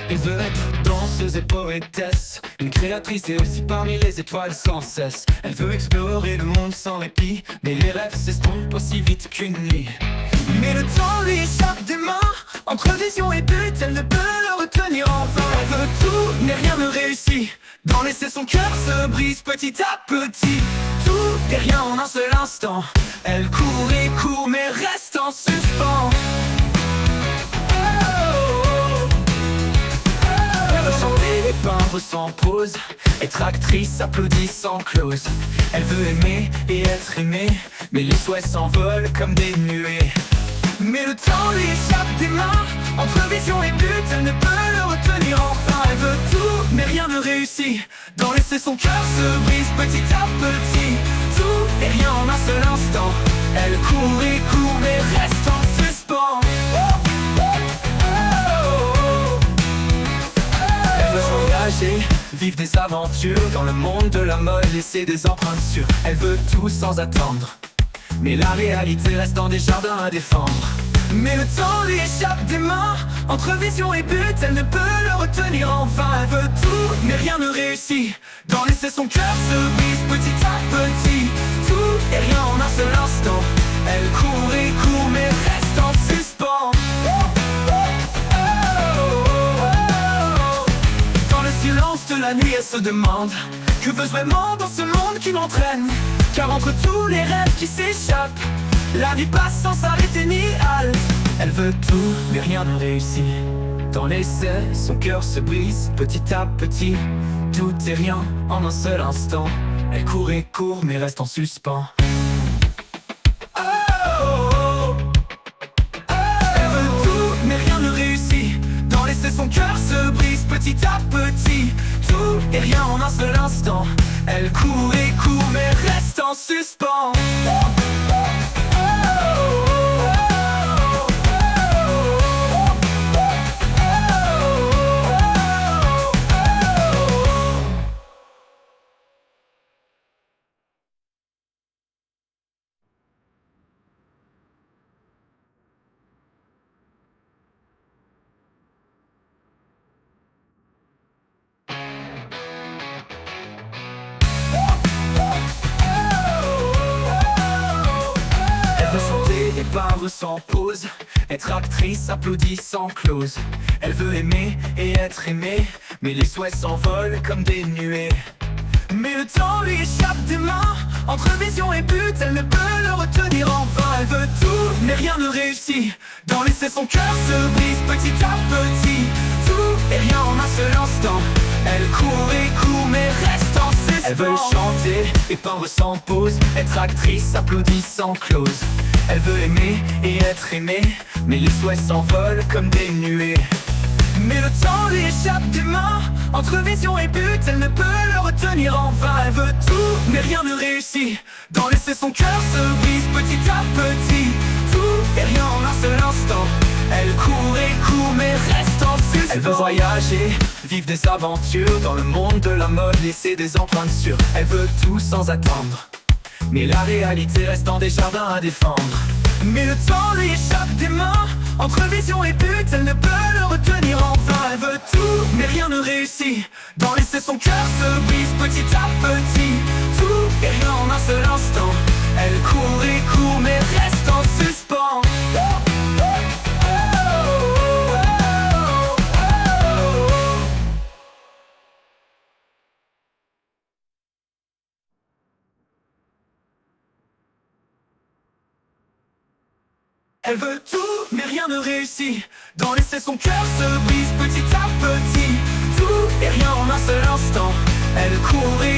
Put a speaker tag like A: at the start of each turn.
A: Elle veut être danseuse et poétesse, une créatrice et aussi parmi les étoiles sans cesse. Elle veut explorer le monde sans répit, mais les rêves s'estompent aussi vite qu'une nuit. Mais le temps lui échappe des mains, entre vision et but, elle ne peut le retenir enfin. Elle veut tout, mais rien ne réussit, d'en laisser son cœur se brise petit à petit. Tout et rien en un seul instant, elle court et court mais reste en suspens. Chanter et peindre sans pause, être actrice, applaudie sans clause. Elle veut aimer et être aimée, mais les souhaits s'envolent comme des nuées. Mais le temps lui échappe des mains, entre vision et but, elle ne peut le retenir enfin. Elle veut tout, mais rien ne réussit, d'en laisser son cœur se brise petit à petit. Tout et rien en un seul instant, elle court et court mais reste en suspens. Vivre des aventures dans le monde de la mode, laisser des empreintes sûres. Elle veut tout sans attendre, mais la réalité reste dans des jardins à défendre. Mais le temps lui échappe des mains, entre vision et but, elle ne peut le retenir enfin. Elle veut tout, mais rien ne réussit, d'en laisser son cœur se brise petit à petit. Tout et rien en un seul instant, elle court et court mais reste en suspens. De la nuit elle se demande, que veux-je vraiment dans ce monde qui m'entraîne? Car entre tous les rêves qui s'échappent, la vie passe sans s'arrêter ni halte. Elle veut tout, mais rien ne réussit, dans l'essai, son cœur se brise petit à petit. Tout et rien en un seul instant, elle court et court mais reste en suspens. Elle veut tout, mais rien ne réussit, d'en laisser son cœur se brise petit à petit. Tout et rien en un seul instant, elle court et court mais reste en suspens. Et peindre sans pause, être actrice, applaudie sans clause. Elle veut aimer et être aimée, mais les souhaits s'envolent comme des nuées. Mais le temps lui échappe des mains, entre vision et but, elle ne peut le retenir enfin. Elle veut tout, mais rien ne réussit, d'en laisser son cœur se brise petit à petit. Tout et rien en un seul instant, elle court et court mais reste en suspens. Elle veut chanter et peindre sans pause, être actrice, applaudie sans clause. Elle veut aimer et être aimée, mais les souhaits s'envolent comme des nuées. Mais le temps lui échappe des mains, entre vision et but, elle ne peut le retenir enfin. Elle veut tout, mais rien ne réussit, d'en laisser son cœur se brise petit à petit. Tout et rien en un seul instant, elle court et court mais reste en suspens. Elle veut voyager, vivre des aventures dans le monde de la mode, laisser des empreintes sûres. Elle veut tout sans attendre, mais la réalité reste dans des jardins à défendre. Mais le temps lui échappe des mains, entre vision et but, elle ne peut le retenir enfin. Elle veut tout, mais rien ne réussit, d'en laisser son cœur se brise petit à petit. Tout et rien en un seul instant, elle court et court mais reste en suspens. Elle veut tout, mais rien ne réussit, d'en laisser son cœur se brise petit à petit. Tout et rien en un seul instant, elle court et